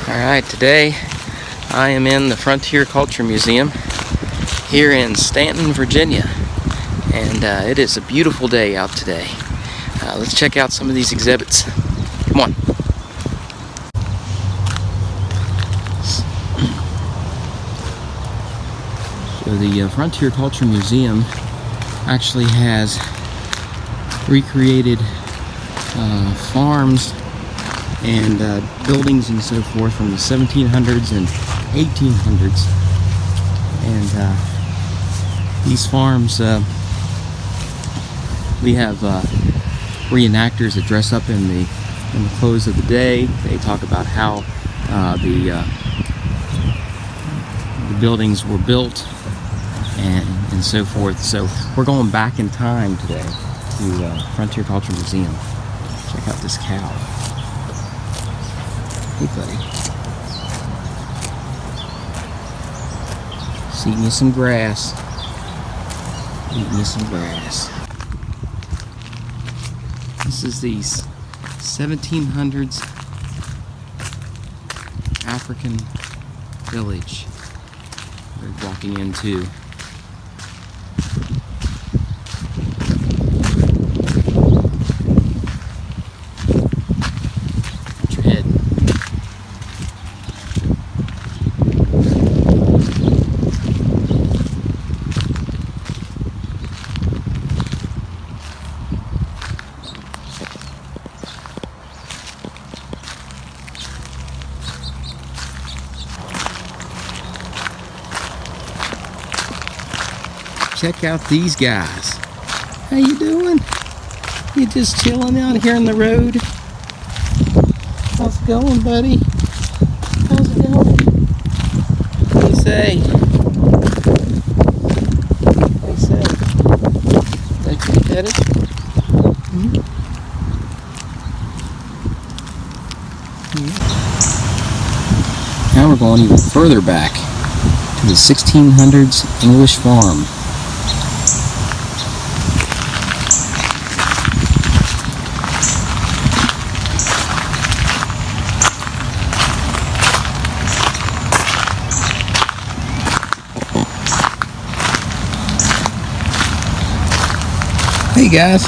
Alright, today I am in the Frontier Culture Museum here in Staunton, Virginia, and it is a beautiful day out today. Let's check out some of these exhibits. Come on. So the Frontier Culture Museum actually has recreated farms and buildings and so forth from the 1700s and 1800s, and these farms, we have reenactors that dress up in the clothes of the day. They talk about how the buildings were built and so forth. So we're going back in time today to Frontier Culture Museum. Check out this cow. Hey, buddy. Just eating you some grass. Eating you some grass. This is the 1700s African village we're walking into. Check out these guys. How you doing? You just chilling out here on the road? How's it going, buddy? How's it going? What do you say? What do you say? Like you get it? Now we're going even further back to the 1600s English farm. Hey guys.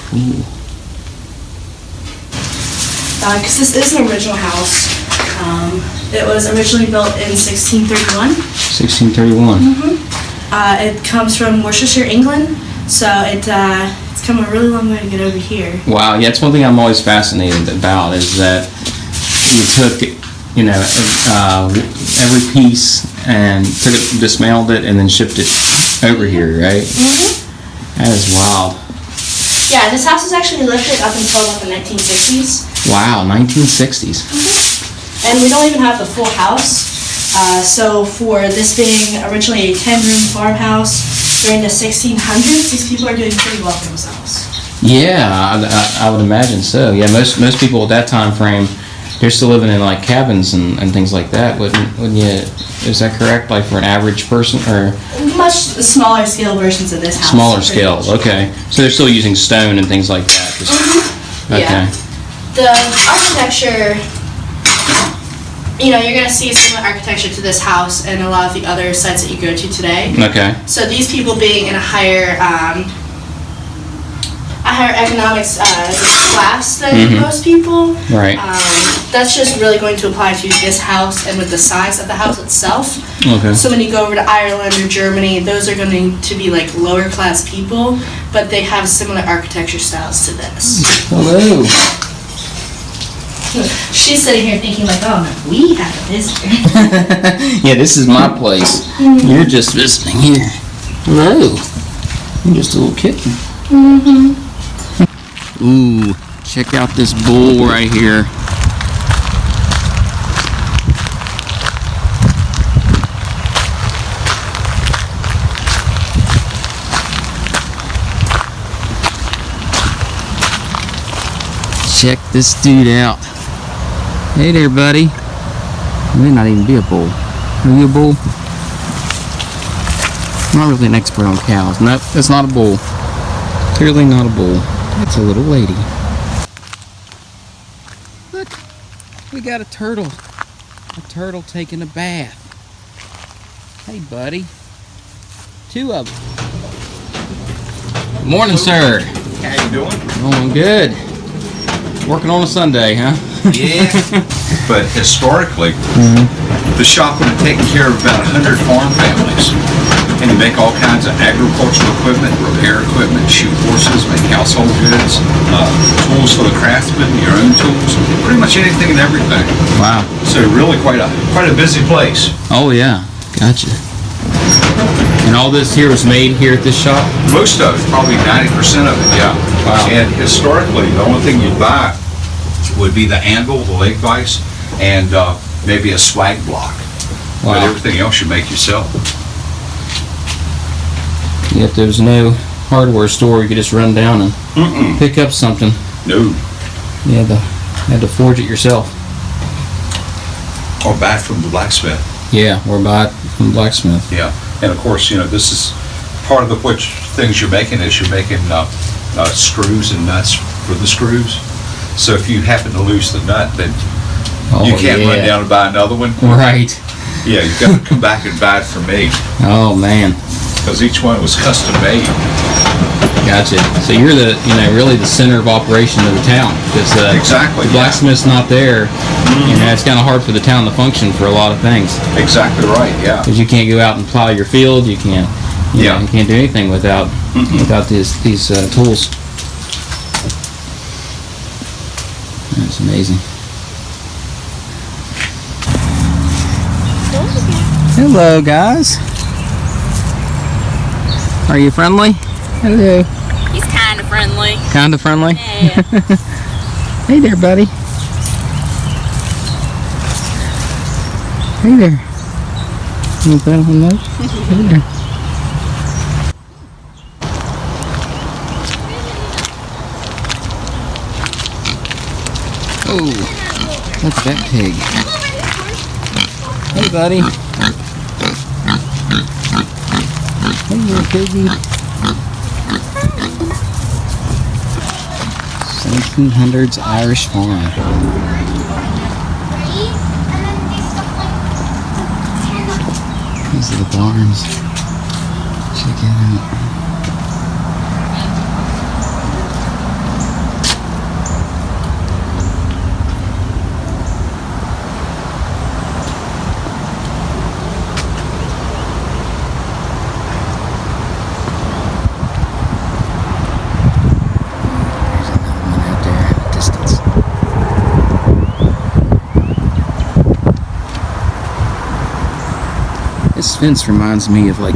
Cool. Because this is an original house. It was originally built in 1631. 1631. It comes from Worcestershire, England, so it's come a really long way to get over here. Wow, yeah, it's one thing I'm always fascinated about is that you took, every piece and took it, dismantled it, and then shipped it over here, right? That is wild. Yeah, this house was actually lifted up until about the 1960s. Wow, 1960s. And we don't even have the full house. So for this being originally a 10-room farmhouse during the 1600s, these people are doing pretty well for themselves. Yeah, I would imagine so. Yeah, most people at that time frame, they're still living in like cabins and things like that, wouldn't you? Is that correct? Like for an average person, or much smaller scale versions of this house. Smaller scale, okay. So they're still using stone and things like that. Okay. Yeah. The architecture, you're going to see a similar architecture to this house and a lot of the other sites that you go to today. Okay. So these people being in a higher economics class than most people. Right. That's just really going to apply to this house and with the size of the house itself. Okay. So when you go over to Ireland or Germany, those are going to be like lower class people, but they have similar architecture styles to this. Hello. She's sitting here thinking like, oh no, we have a visitor. Yeah, this is my place. You're just visiting here. Hello. You're just a little kitten. Ooh, check out this bull right here. Check this dude out. Hey there, buddy. You may not even be a bull. Are you a bull? I'm not really an expert on cows. Nope, that's not a bull. Clearly not a bull. That's a little lady. Look, we got a turtle. A turtle taking a bath. Hey, buddy. 2 of them. Morning, sir. How you doing? Doing good. Working on a Sunday, huh? Yeah. But historically, the shop would have taken care of about 100 farm families. And you make all kinds of agricultural equipment, repair equipment, shoot horses, make household goods, tools for the craftsman, your own tools, pretty much anything and everything. Wow. So really quite a busy place. Oh, yeah. Gotcha. And all this here was made here at this shop? Most of it, probably 90% of it, yeah. Wow. And historically, the only thing you'd buy would be the anvil, the leg vise, and maybe a swag block. Wow. But everything else you make yourself. Yet there was no hardware store you could just run down and pick up something. No. You had to forge it yourself. Or buy it from the blacksmith. Yeah, or buy it from the blacksmith. Yeah. And of course, you know, this is part of the which things you're making is you're making screws and nuts for the screws. So if you happen to lose the nut, then you can't run down and buy another one. Right. Yeah, you've got to come back and buy it from me. Oh, man. Because each one was custom made. Gotcha. So you're really the center of operation of the town. Because Exactly, the blacksmith's not there. It's kind of hard for the town to function for a lot of things. Exactly right, yeah. Because you can't go out and plow your field. You can't. You can't do anything without these tools. That's amazing. Hello, guys. Are you friendly? Hello. He's kind of friendly. Kind of friendly? Yeah. Hey there, buddy. Hey there. You want to put on those? Hey there. Oh, look at that pig. Hey, buddy. Hey, little piggy. 1700s Irish farm. These are the barns. Check it out. This fence reminds me of you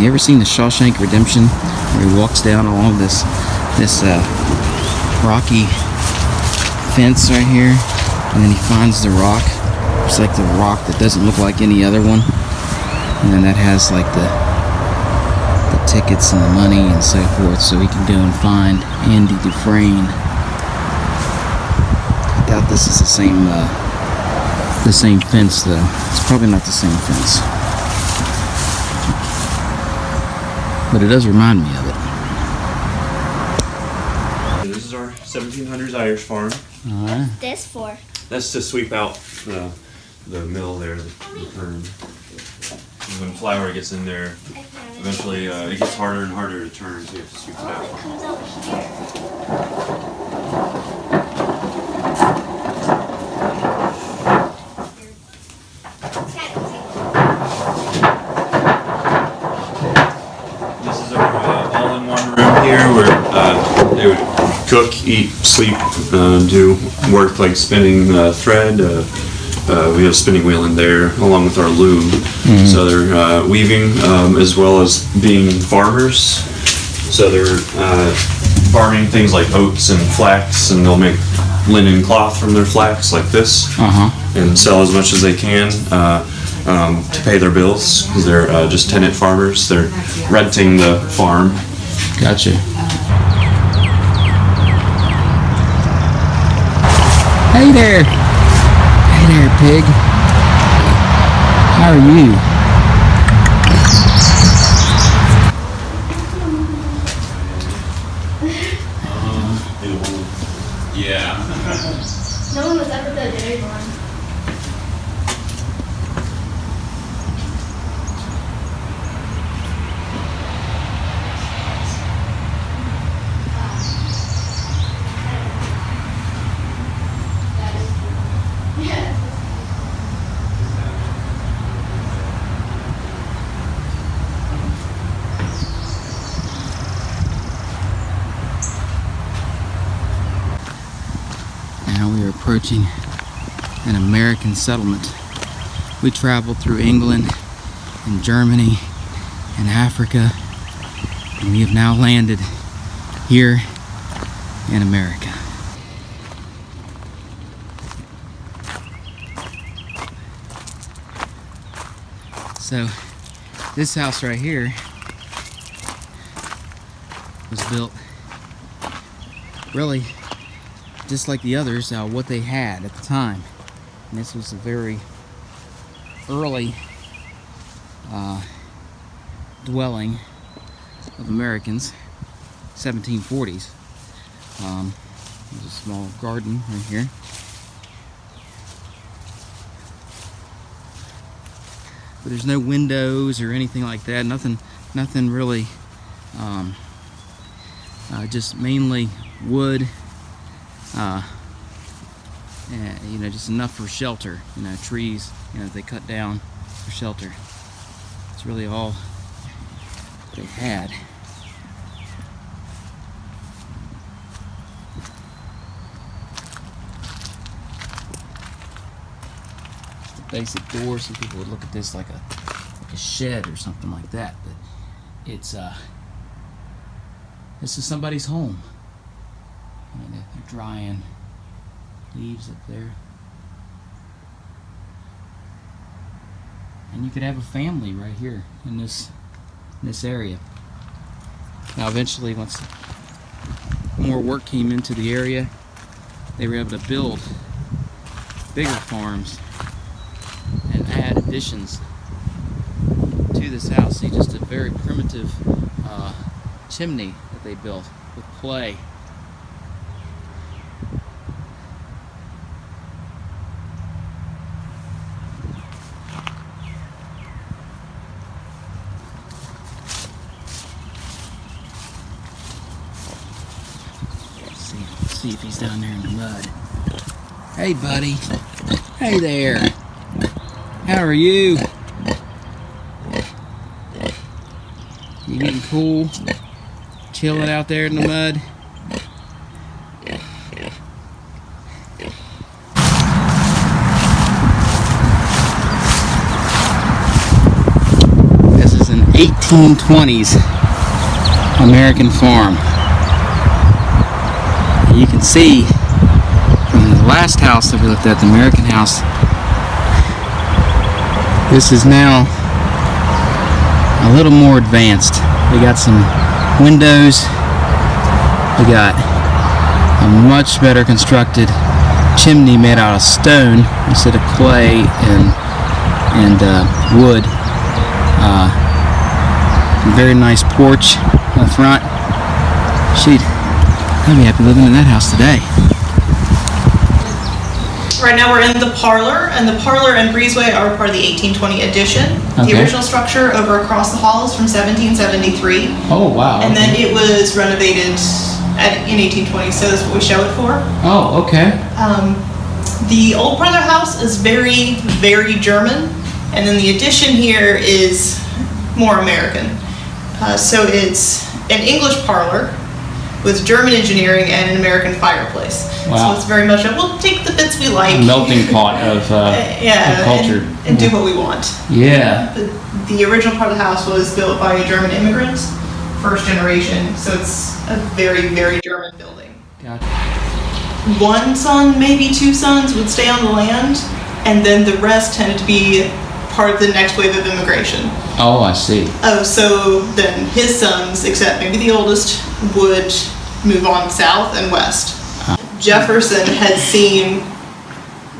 ever seen the Shawshank Redemption where he walks down along this rocky fence right here and then he finds the rock. It's like the rock that doesn't look like any other one, and then that has like the tickets and the money and so forth, so he can go and find Andy Dufresne. I doubt this is the same fence though. It's probably not the same fence. But it does remind me of it. This is our 1700s Irish farm. Alright. This for? That's to sweep out the mill there, the kern. When flour gets in there, eventually it gets harder and harder to turn, so you have to sweep it out. Comes over here. This is our all-in-one room here where they would cook, eat, sleep, do work like spinning thread. We have a spinning wheel in there along with our loom. So they're weaving as well as being farmers. So they're farming things like oats and flax, and they'll make linen cloth from their flax like this and sell as much as they can to pay their bills because they're just tenant farmers. They're renting the farm. Gotcha. Hey there. Hey there, pig. How are you? Yeah. No one was ever the dairy barn. Now we are approaching an American settlement. We traveled through England and Germany and Africa, and we have now landed here in America. So this house right here was built really just like the others, what they had at the time. And this was a very early dwelling of Americans, 1740s. There's a small garden right here. But there's no windows or anything like that. Nothing really. Just mainly wood. You know, just enough for shelter. You know, trees. You know, they cut down for shelter. It's really all they had. Just a basic door. Some people would look at this like a shed or something like that, but it's this is somebody's home. You know, they're drying leaves up there. And you could have a family right here in this area. Now eventually, once more work came into the area, they were able to build bigger farms and add additions to this house. See, just a very primitive chimney that they built with clay. Let's see if he's down there in the mud. Hey, buddy. Hey there. How are you? You getting cool? Chilling out there in the mud? This is an 1820s American farm. You can see from the last house that we looked at, the American house, this is now a little more advanced. They got some windows. We got a much better constructed chimney made out of stone instead of clay and wood. Very nice porch in the front. I'd be happy living in that house today. Right now we're in the parlor, and the parlor and breezeway are part of the 1820 addition. Okay. The original structure over across the hall is from 1773. Oh, wow. And then it was renovated in 1820, so that's what we show it for. Oh, okay. The old parlor house is very, very German, and then the addition here is more American. So it's an English parlor with German engineering and an American fireplace. Wow. So it's very much we'll take the bits we like. Melting pot of culture. And do what we want. Yeah. The original part of the house was built by German immigrants, first generation, so it's a very, very German building. Gotcha. One son, maybe two sons, would stay on the land, and then the rest tended to be part of the next wave of immigration. Oh, I see. Oh, so then his sons, except maybe the oldest, would move on south and west. Jefferson had seen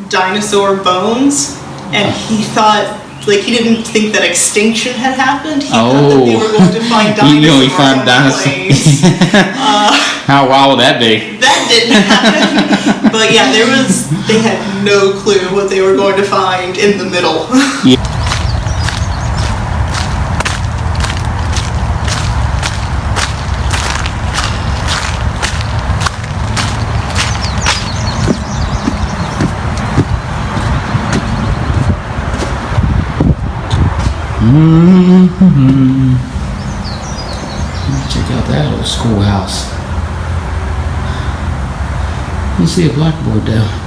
dinosaur bones, and he thought, like, he didn't think that extinction had happened. He thought that they were going to find dinosaurs You know, he found on the dinosaurs. plains. How wild would that be? That didn't happen. But yeah, they had no clue what they were going to find in the middle. Check out that old schoolhouse. You see a blackboard there.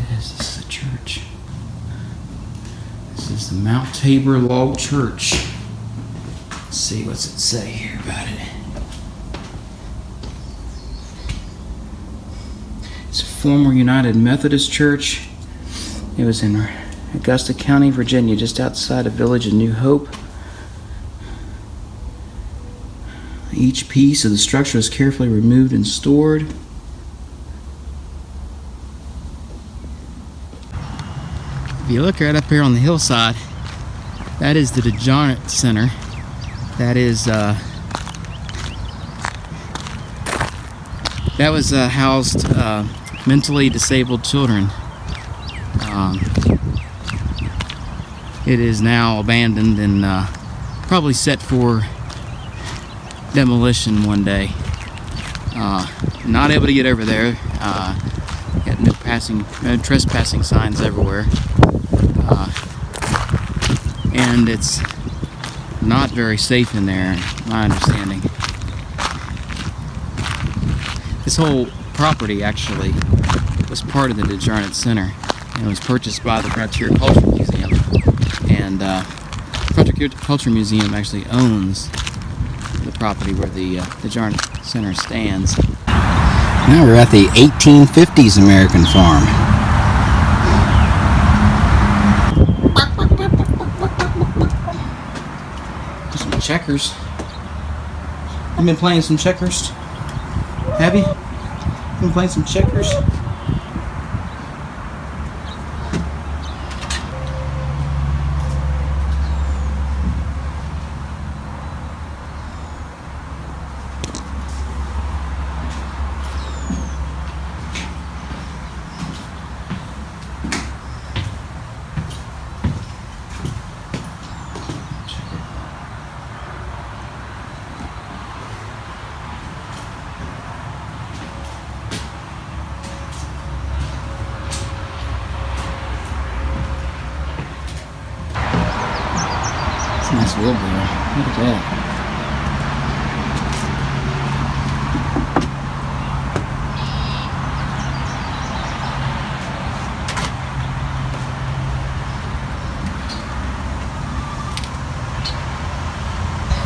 This is the church. This is the Mount Tabor Log Church. Let's see, what's it say here about it? It's a former United Methodist Church. It was in Augusta County, Virginia, just outside a village of New Hope. Each piece of the structure was carefully removed and stored. If you look right up here on the hillside, that is the DeJarnett Center. That is that was housed mentally disabled children. It is now abandoned and probably set for demolition one day. Not able to get over there. Got no trespassing signs everywhere. And it's not very safe in there, my understanding. This whole property actually was part of the DeJarnett Center and was purchased by the Frontier Culture Museum. And Frontier Culture Museum actually owns the property where the DeJarnett Center stands. Now we're at the 1850s American farm. Some checkers. You been playing some checkers? Have you? Been playing some checkers? Nice wheelbarrow. Look at that.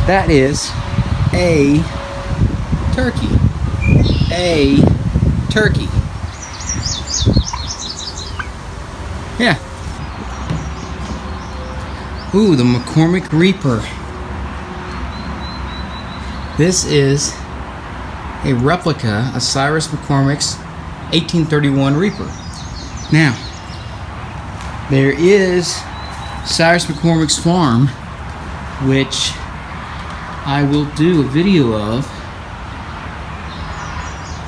That is a turkey. A turkey. Yeah. Ooh, the McCormick Reaper. This is a replica of Cyrus McCormick's 1831 Reaper. Now, there is Cyrus McCormick's farm, which I will do a video of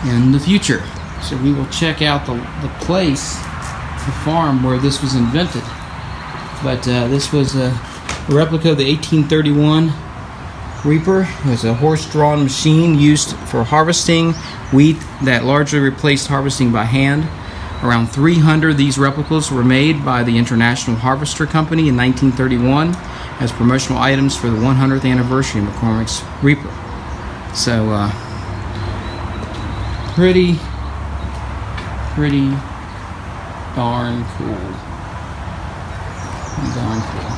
in the future. So we will check out the place, the farm where this was invented. But this was a replica of the 1831 Reaper. It was a horse-drawn machine used for harvesting wheat that largely replaced harvesting by hand. Around 300 of these replicas were made by the International Harvester Company in 1931 as promotional items for the 100th anniversary of McCormick's Reaper. So, pretty darn cool. Darn cool.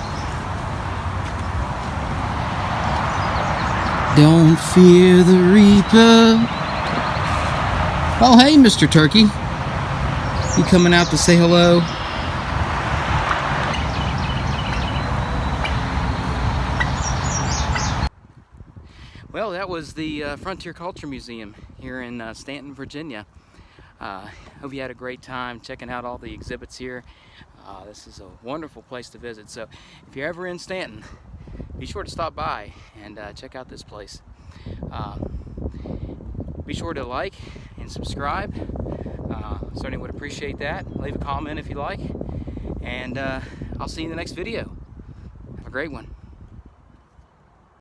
Don't fear the Reaper. Oh, hey, Mr. Turkey. You coming out to say hello? Well, that was the Frontier Culture Museum here in Staunton, Virginia. Hope you had a great time checking out all the exhibits here. This is a wonderful place to visit. So if you're ever in Staunton, be sure to stop by and check out this place. Be sure to like and subscribe. Certainly would appreciate that. Leave a comment if you like. And I'll see you in the next video. Have a great one.